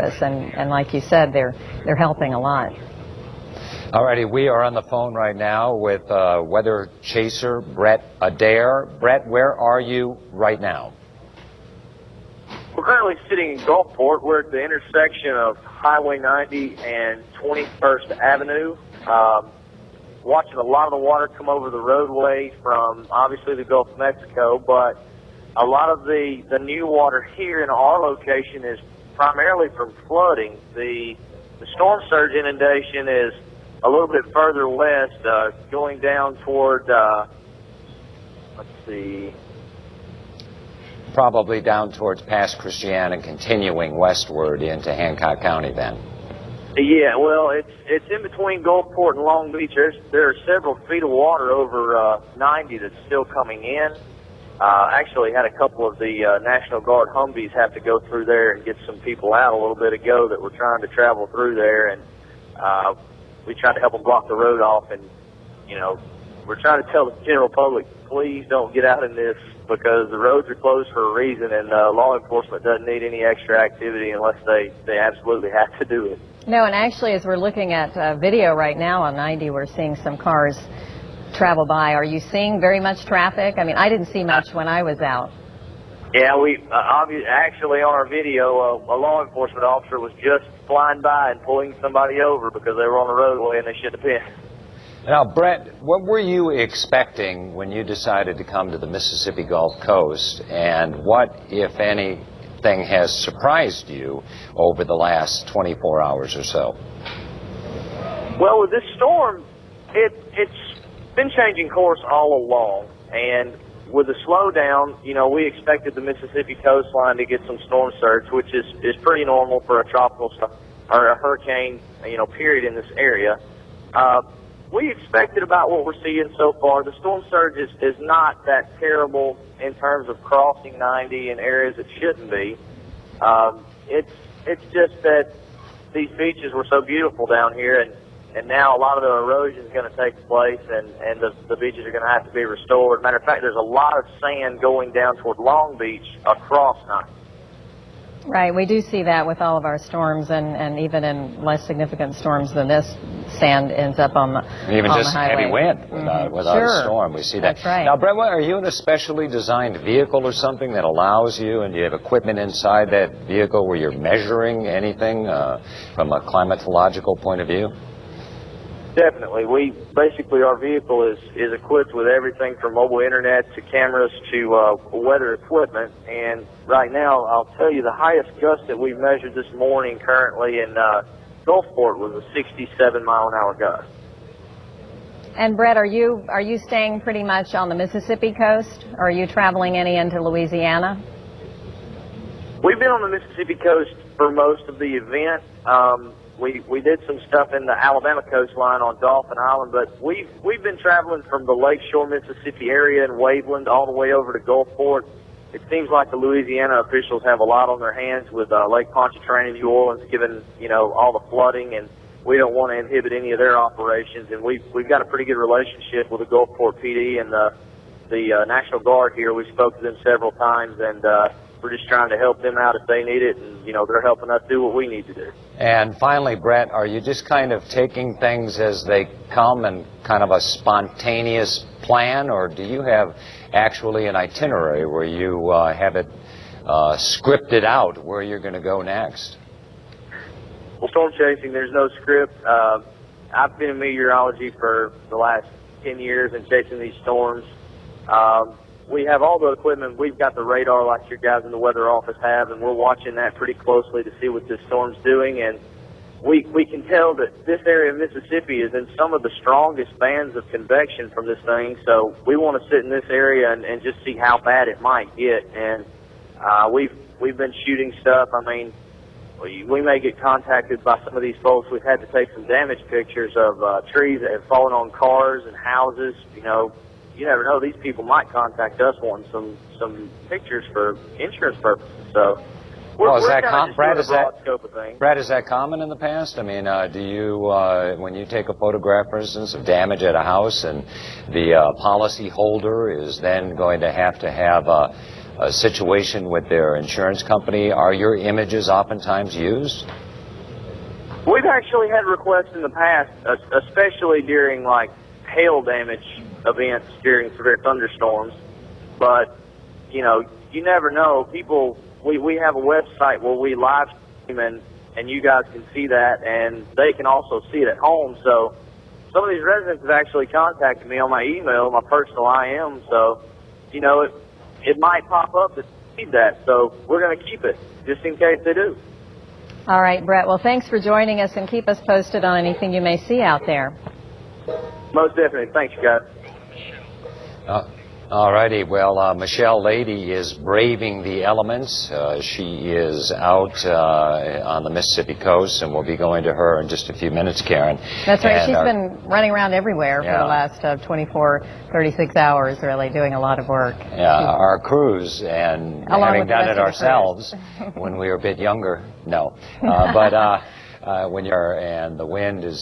purpose, and like you said, they're helping a lot. All righty, we are on the phone right now with weather chaser Brett Adair. Brett, where are you right now? We're currently sitting in Gulfport. We're at the intersection of Highway 90 and 21st Avenue. Watching a lot of the water come over the roadway from obviously the Gulf of Mexico, but a lot of the new water here in our location is primarily from flooding. The storm surge inundation is a little bit further west, going down toward, let's see. Probably down towards past Christiana and continuing westward into Hancock County then. Yeah, well, it's in between Gulfport and Long Beach. There are several feet of water over 90 that's still coming in. Actually had a couple of the National Guard Humvees have to go through there and get some people out a little bit ago that were trying to travel through there, and we tried to help them block the road off, and, you know, we're trying to tell the general public, please don't get out in this because the roads are closed for a reason, and law enforcement doesn't need any extra activity unless they absolutely have to do it. No, and actually as we're looking at video right now on 90, we're seeing some cars travel by. Are you seeing very much traffic? I mean, I didn't see much when I was out. Yeah, we actually on our video, a law enforcement officer was just flying by and pulling somebody over because they were on the roadway and they shouldn't have been. Now, Brett, what were you expecting when you decided to come to the Mississippi Gulf Coast, and what, if anything, has surprised you over the last 24 hours or so? Well, with this storm, it's been changing course all along, and with the slowdown, you know, we expected the Mississippi coastline to get some storm surge, which is pretty normal for a tropical or a hurricane, you know, period in this area. We expected about what we're seeing so far. The storm surge is not that terrible in terms of crossing 90 in areas it shouldn't be. It's just that these beaches were so beautiful down here, and now a lot of the erosion is going to take place, and the beaches are going to have to be restored. Matter of fact, there's a lot of sand going down toward Long Beach across 90. Right, we do see that with all of our storms, and even in less significant storms than this, sand ends up on the highway. Even just heavy wind without a storm, we see that. That's right. Now, Brett, are you in a specially designed vehicle or something that allows you, and do you have equipment inside that vehicle where you're measuring anything from a climatological point of view? Definitely. Our vehicle is equipped with everything from mobile internet to cameras to weather equipment. And right now, I'll tell you, the highest gust that we've measured this morning currently in Gulfport was a 67-mile-an-hour gust. And Brett, are you staying pretty much on the Mississippi coast, or are you traveling any into Louisiana? We've been on the Mississippi coast for most of the event. We did some stuff in the Alabama coastline on Dolphin Island, but we've been traveling from the Lakeshore, Mississippi area and Waveland all the way over to Gulfport. It seems like the Louisiana officials have a lot on their hands with Lake Pontchartrain and New Orleans, given, you know, all the flooding, and we don't want to inhibit any of their operations. And we've got a pretty good relationship with the Gulfport PD and the National Guard here. We spoke to them several times, and we're just trying to help them out if they need it, and, you know, they're helping us do what we need to do. And finally, Brett, are you just kind of taking things as they come and kind of a spontaneous plan, or do you have actually an itinerary where you have it scripted out where you're going to go next? Well, storm chasing, there's no script. I've been in meteorology for the last 10 years and chasing these storms. We have all the equipment. We've got the radar like your guys in the weather office have, and we're watching that pretty closely to see what this storm's doing. And we can tell that this area of Mississippi is in some of the strongest bands of convection from this thing. So we want to sit in this area and just see how bad it might get. And we've been shooting stuff. I mean, we may get contacted by some of these folks. We've had to take some damage pictures of trees that have fallen on cars and houses. You know, you never know. These people might contact us wanting some pictures for insurance purposes. So we're is that kind of Brad, just doing a broad scope of things. Brad, is that common in the past? I mean, do you, when you take a photograph, for instance, of damage at a house, and the policy holder is then going to have a situation with their insurance company, are your images oftentimes used? We've actually had requests in the past, especially during like hail damage events during severe thunderstorms. But, you know, you never know. People, we have a website where we live stream and you guys can see that, and they can also see it at home. So some of these residents have actually contacted me on my email, my personal IM. So, you know, it might pop up to see that. So we're going to keep it just in case they do. All right, Brett. Well, thanks for joining us, and keep us posted on anything you may see out there. Most definitely. Thanks, you guys. All righty. Well, Michelle Lady is braving the elements. She is out on the Mississippi coast, and we'll be going to her in just a few minutes, Karen. That's right. And She's been running around everywhere for the last 24, 36 hours, really, doing a lot of work. Yeah, our cruise, and having done it ourselves when we were a bit younger, no. But when you're, and the wind is